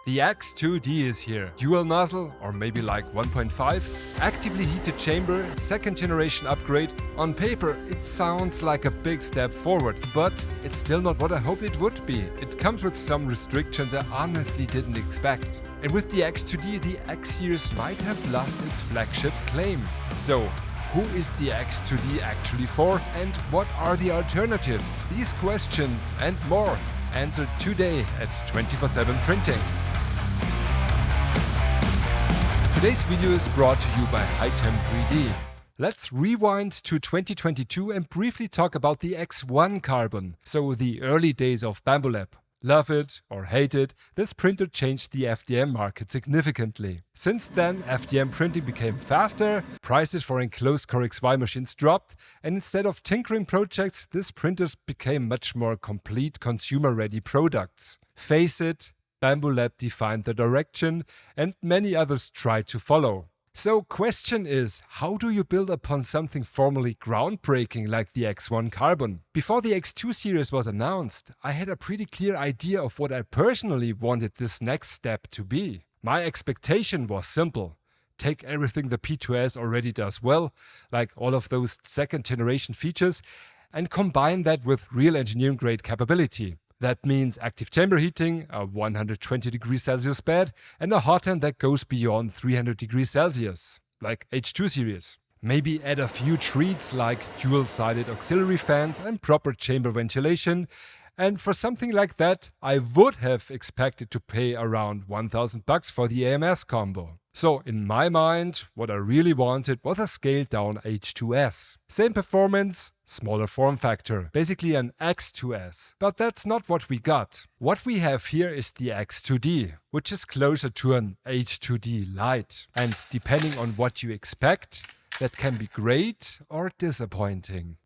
The X2D is here. Dual nozzle, or maybe like 1.5, actively heated chamber, second generation upgrade. On paper, it sounds like a big step forward, but it's still not what I hoped it would be. It comes with some restrictions I honestly didn't expect. And with the X2D, the X series might have lost its flagship claim. So, who is the X2D actually for, and what are the alternatives? These questions and more answered today at 24/7 Printing. Today's video is brought to you by Hitem.ai. Let's rewind to 2022 and briefly talk about the X1 Carbon, so the early days of Bambu Lab. Love it or hate it, this printer changed the FDM market significantly. Since then, FDM printing became faster, prices for enclosed CoreXY machines dropped, and instead of tinkering projects, these printers became much more complete consumer-ready products. Face it, Bambu Lab defined the direction, and many others tried to follow. So question is, how do you build upon something formerly groundbreaking like the X1 Carbon? Before the X2 series was announced, I had a pretty clear idea of what I personally wanted this next step to be. My expectation was simple. Take everything the P2S already does well, like all of those second generation features, and combine that with real engineering grade capability. That means active chamber heating, a 120 degrees Celsius bed, and a hot end that goes beyond 300 degrees Celsius, like H2 series. Maybe add a few treats like dual-sided auxiliary fans and proper chamber ventilation, and for something like that, I would have expected to pay around $1,000 for the AMS combo. So in my mind, what I really wanted was a scaled down H2S. Same performance, smaller form factor, basically an X2S. But that's not what we got. What we have here is the X2D, which is closer to an H2D Lite. And depending on what you expect, that can be great or disappointing.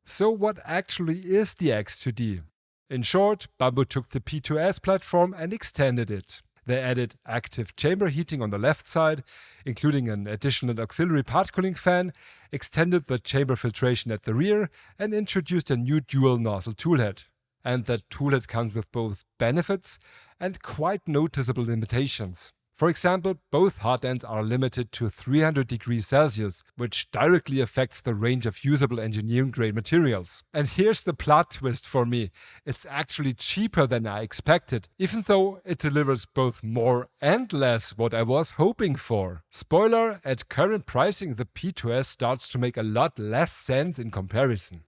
So what actually is the X2D? In short, Bambu took the P2S platform and extended it. They added active chamber heating on the left side, including an additional auxiliary part cooling fan, extended the chamber filtration at the rear, and introduced a new dual nozzle toolhead. And that toolhead comes with both benefits and quite noticeable limitations. For example, both hot ends are limited to 300 degrees Celsius, which directly affects the range of usable engineering grade materials. And here's the plot twist for me. It's actually cheaper than I expected, even though it delivers both more and less what I was hoping for. Spoiler, at current pricing, the P2S starts to make a lot less sense in comparison.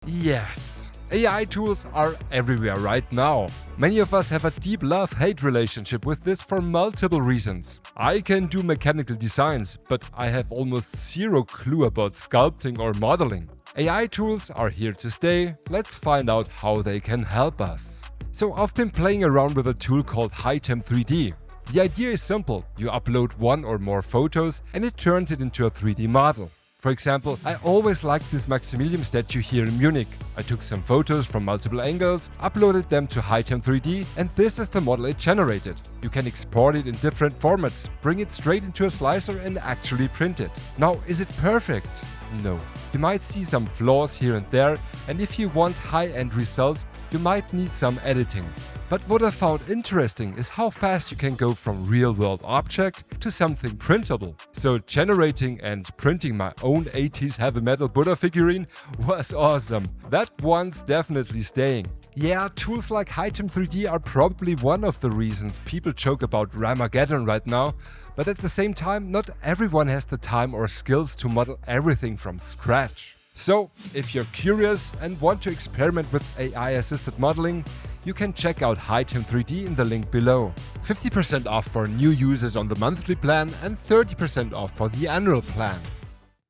Yes, AI tools are everywhere right now. Many of us have a deep love-hate relationship with this for multiple reasons. I can do mechanical designs, but I have almost zero clue about sculpting or modeling. AI tools are here to stay. Let's find out how they can help us. So I've been playing around with a tool called Hitem.ai. The idea is simple. You upload one or more photos and it turns it into a 3D model. For example, I always liked this Maximilian statue here in Munich. I took some photos from multiple angles, uploaded them to Hitem.ai, and this is the model it generated. You can export it in different formats, bring it straight into a slicer and actually print it. Now, is it perfect? No. You might see some flaws here and there, and if you want high-end results, you might need some editing. But what I found interesting is how fast you can go from real-world object to something printable. So generating and printing my own 80s heavy metal Buddha figurine was awesome. That one's definitely staying. Yeah, tools like Hitem.ai are probably one of the reasons people joke about Ramageddon right now, but at the same time, not everyone has the time or skills to model everything from scratch. So, if you're curious and want to experiment with AI-assisted modeling, you can check out Hitem.ai in the link below. 50% off for new users on the monthly plan and 30% off for the annual plan.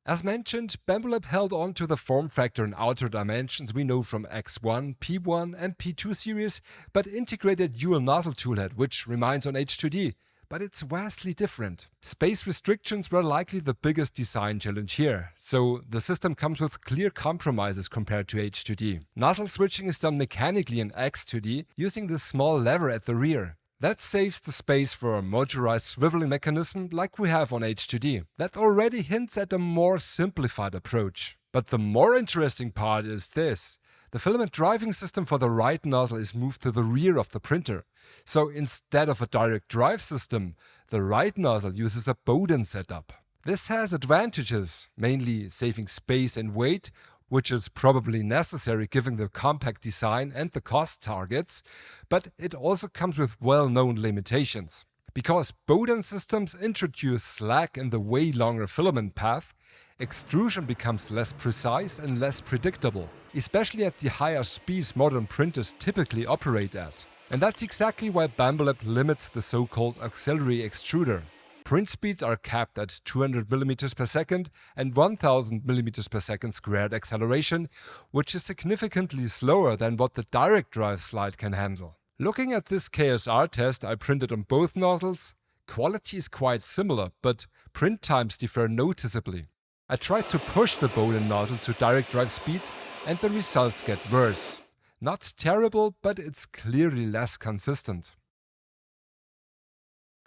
As mentioned, Bambu Lab held on to the form factor and outer dimensions we know from X1, P1 and P2 series, but integrated dual nozzle toolhead, which reminds on H2D. But it's vastly different. Space restrictions were likely the biggest design challenge here, so the system comes with clear compromises compared to H2D. Nozzle switching is done mechanically in X2D using the small lever at the rear. That saves the space for a motorized swiveling mechanism like we have on H2D. That already hints at a more simplified approach. But the more interesting part is this. The filament driving system for the right nozzle is moved to the rear of the printer. So instead of a direct drive system, the right nozzle uses a Bowden setup. This has advantages, mainly saving space and weight, which is probably necessary given the compact design and the cost targets, but it also comes with well-known limitations. Because Bowden systems introduce slack in the way longer filament path, extrusion becomes less precise and less predictable, especially at the higher speeds modern printers typically operate at. And that's exactly why Bambu Lab limits the so-called auxiliary extruder. Print speeds are capped at 200 mm per second and 1000 mm per second squared acceleration, which is significantly slower than what the direct drive slide can handle. Looking at this KSR test I printed on both nozzles, quality is quite similar, but print times differ noticeably. I tried to push the Bowden nozzle to direct drive speeds and the results get worse. Not terrible, but it's clearly less consistent.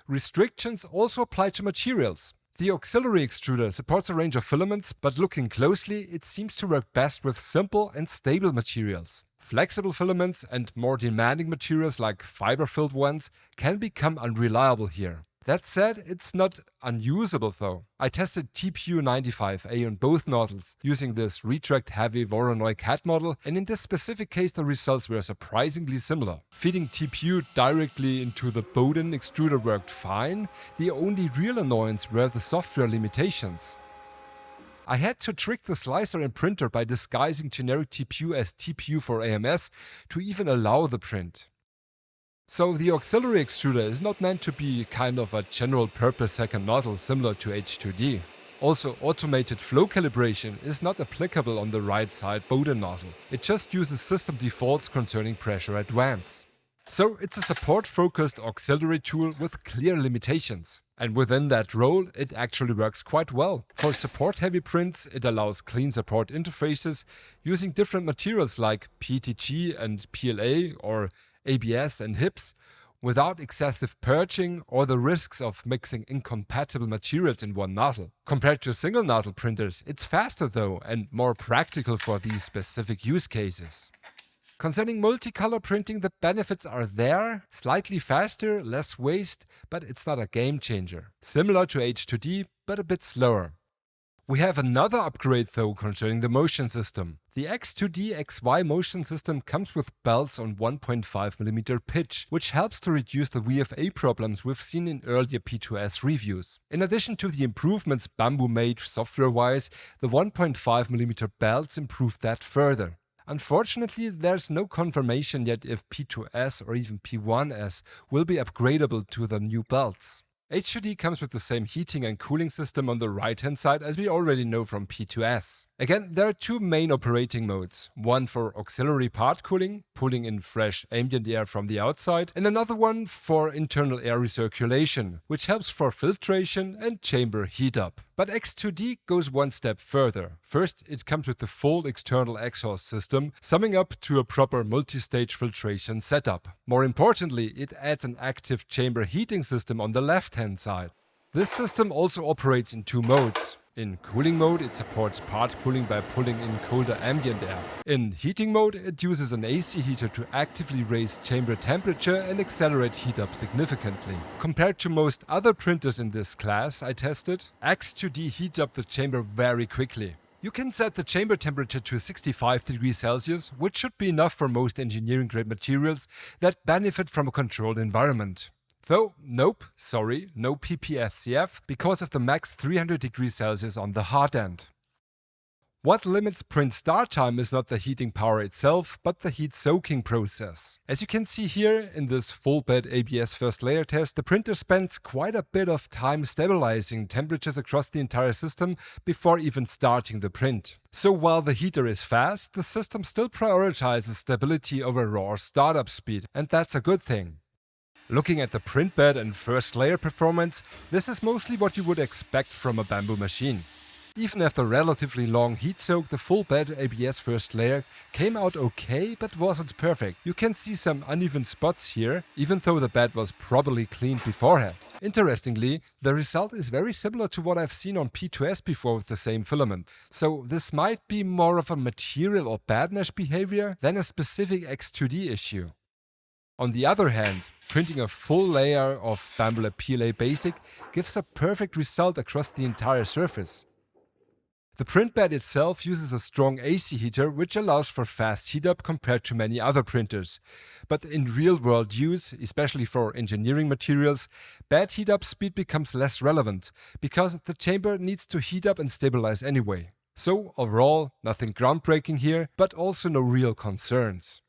Restrictions also apply to materials. The auxiliary extruder supports a range of filaments, but looking closely, it seems to work best with simple and stable materials. Flexible filaments and more demanding materials like fiber-filled ones can become unreliable here. That said, it's not unusable though. I tested TPU95A on both nozzles using this retract-heavy Voronoi CAD model, and in this specific case the results were surprisingly similar. Feeding TPU directly into the Bowden extruder worked fine, the only real annoyance were the software limitations. I had to trick the slicer and printer by disguising generic TPU as TPU for AMS to even allow the print. So the auxiliary extruder is not meant to be kind of a general purpose second nozzle similar to H2D. Also, automated flow calibration is not applicable on the right side Bowden nozzle. It just uses system defaults concerning pressure advance. So it's a support-focused auxiliary tool with clear limitations. And within that role, it actually works quite well. For support-heavy prints, it allows clean support interfaces using different materials like PETG and PLA or ABS and HIPS, without excessive purging or the risks of mixing incompatible materials in one nozzle. Compared to single nozzle printers, it's faster though and more practical for these specific use cases. Concerning multicolor printing, the benefits are there, slightly faster, less waste, but it's not a game changer. Similar to H2D, but a bit slower. We have another upgrade though concerning the motion system. The X2D XY motion system comes with belts on 1.5mm pitch, which helps to reduce the VFA problems we've seen in earlier P2S reviews. In addition to the improvements Bambu made software-wise, the 1.5mm belts improved that further. Unfortunately, there's no confirmation yet if P2S or even P1S will be upgradable to the new belts. H2D comes with the same heating and cooling system on the right hand side as we already know from P2S. Again, there are two main operating modes, one for auxiliary part cooling, pulling in fresh ambient air from the outside, and another one for internal air recirculation, which helps for filtration and chamber heat up. But X2D goes one step further. First, it comes with the full external exhaust system, summing up to a proper multi-stage filtration setup. More importantly, it adds an active chamber heating system on the left-hand side. This system also operates in two modes. In cooling mode, it supports part cooling by pulling in colder ambient air. In heating mode, it uses an AC heater to actively raise chamber temperature and accelerate heat up significantly. Compared to most other printers in this class I tested, X2D heats up the chamber very quickly. You can set the chamber temperature to 65 degrees Celsius, which should be enough for most engineering grade materials that benefit from a controlled environment. Though, nope, sorry, no PPSCF because of the max 300 degrees Celsius on the hard end. What limits print start time is not the heating power itself, but the heat soaking process. As you can see here in this full bed ABS first layer test, the printer spends quite a bit of time stabilizing temperatures across the entire system before even starting the print. So while the heater is fast, the system still prioritizes stability over raw startup speed, and that's a good thing. Looking at the print bed and first layer performance, this is mostly what you would expect from a Bambu machine. Even after relatively long heat soak, the full bed ABS first layer came out okay, but wasn't perfect. You can see some uneven spots here, even though the bed was probably cleaned beforehand. Interestingly, the result is very similar to what I've seen on P2S before with the same filament. So this might be more of a material or bad mesh behavior than a specific X2D issue. On the other hand, Printing a full layer of Bambu Lab PLA Basic gives a perfect result across the entire surface. The print bed itself uses a strong AC heater, which allows for fast heat up compared to many other printers. But in real-world use, especially for engineering materials, bad heat up speed becomes less relevant, because the chamber needs to heat up and stabilize anyway. So overall, nothing groundbreaking here, but also no real concerns.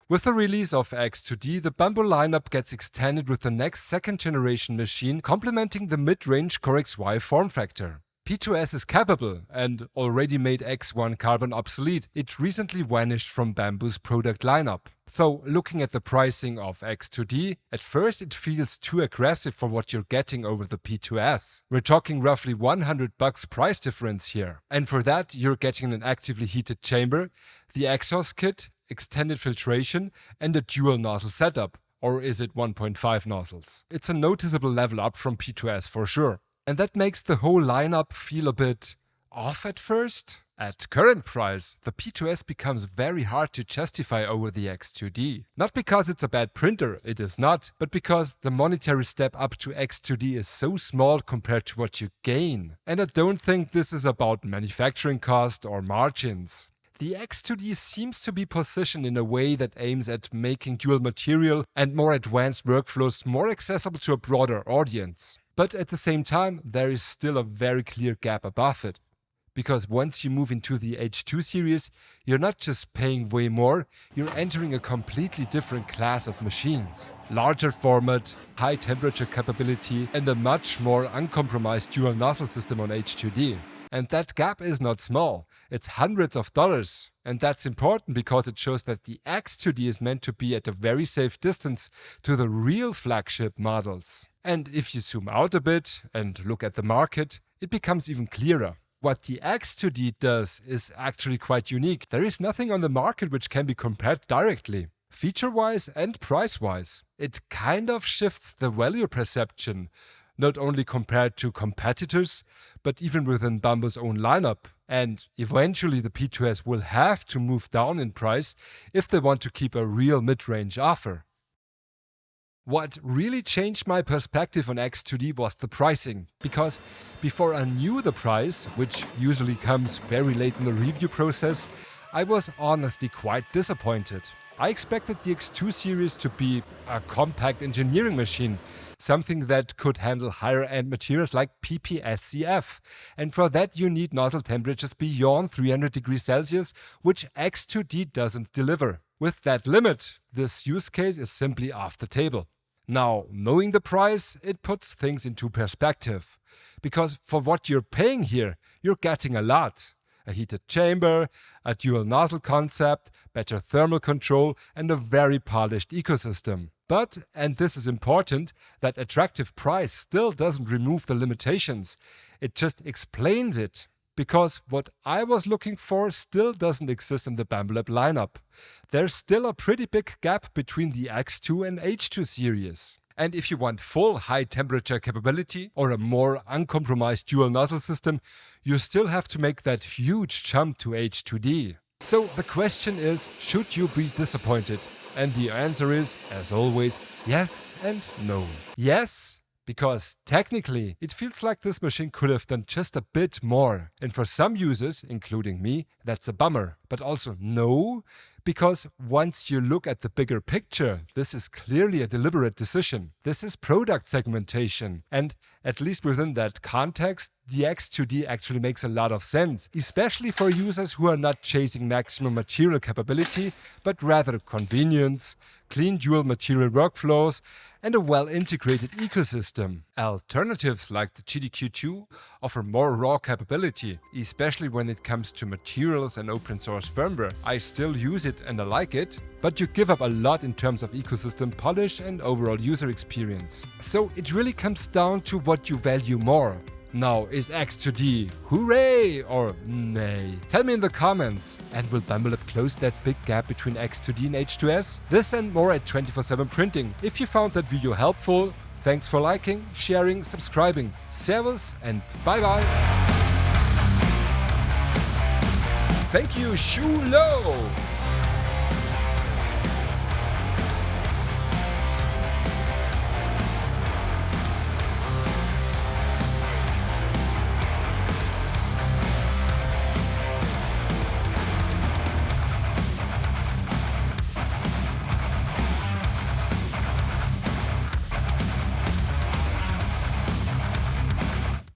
With the release of X2D, the Bambu lineup gets extended with the next second-generation machine complementing the mid-range CoreXY form factor. P2S is capable and already made X1 carbon obsolete. It recently vanished from Bambu's product lineup. Though looking at the pricing of X2D, at first it feels too aggressive for what you're getting over the P2S. We're talking roughly $100 price difference here. And for that you're getting an actively heated chamber, the exhaust kit, extended filtration and a dual nozzle setup. Or is it 1.5 nozzles? It's a noticeable level up from P2S for sure. And that makes the whole lineup feel a bit off at first. At current price, the P2S becomes very hard to justify over the X2D. Not because it's a bad printer, it is not, but because the monetary step up to X2D is so small compared to what you gain. And I don't think this is about manufacturing cost or margins. The X2D seems to be positioned in a way that aims at making dual material and more advanced workflows more accessible to a broader audience. But at the same time, there is still a very clear gap above it. Because once you move into the H2 series, you're not just paying way more, you're entering a completely different class of machines. Larger format, high temperature capability and a much more uncompromised dual nozzle system on H2D. And that gap is not small, it's hundreds of dollars. And that's important because it shows that the X2D is meant to be at a very safe distance to the real flagship models. And if you zoom out a bit and look at the market, it becomes even clearer. What the X2D does is actually quite unique. There is nothing on the market which can be compared directly, feature-wise and price-wise. It kind of shifts the value perception, not only compared to competitors, but even within Bambu's own lineup. And eventually the P2S will have to move down in price if they want to keep a real mid-range offer. What really changed my perspective on X2D was the pricing, because before I knew the price, which usually comes very late in the review process, I was honestly quite disappointed. I expected the X2 series to be a compact engineering machine, something that could handle higher-end materials like PPSCF, and for that you need nozzle temperatures beyond 300 degrees Celsius, which X2D doesn't deliver. With that limit, this use case is simply off the table. Now, knowing the price, it puts things into perspective. Because for what you're paying here, you're getting a lot. A heated chamber, a dual nozzle concept, better thermal control and a very polished ecosystem. But, and this is important, that attractive price still doesn't remove the limitations. It just explains it. Because what I was looking for still doesn't exist in the Bambu Lab lineup. There's still a pretty big gap between the X2 and H2 series. And if you want full high temperature capability or a more uncompromised dual nozzle system, you still have to make that huge jump to H2D. So the question is, should you be disappointed? And the answer is, as always, yes and no. Yes, because technically it feels like this machine could have done just a bit more. And for some users, including me, that's a bummer. But also no, because once you look at the bigger picture, this is clearly a deliberate decision. This is product segmentation. And at least within that context, the X2D actually makes a lot of sense, especially for users who are not chasing maximum material capability, but rather convenience, clean dual material workflows, and a well-integrated ecosystem. Alternatives like the QIDI Q2 offer more raw capability, especially when it comes to materials and open source firmware. I still use it and I like it, but you give up a lot in terms of ecosystem polish and overall user experience. So it really comes down to what you value more. Now, is X2D hooray or nay? Tell me in the comments. And will Bambu Lab close that big gap between X2D and H2S? This and more at 24/7 Printing. If you found that video helpful, thanks for liking, sharing, subscribing. Servus and bye bye. Thank you, Shulo!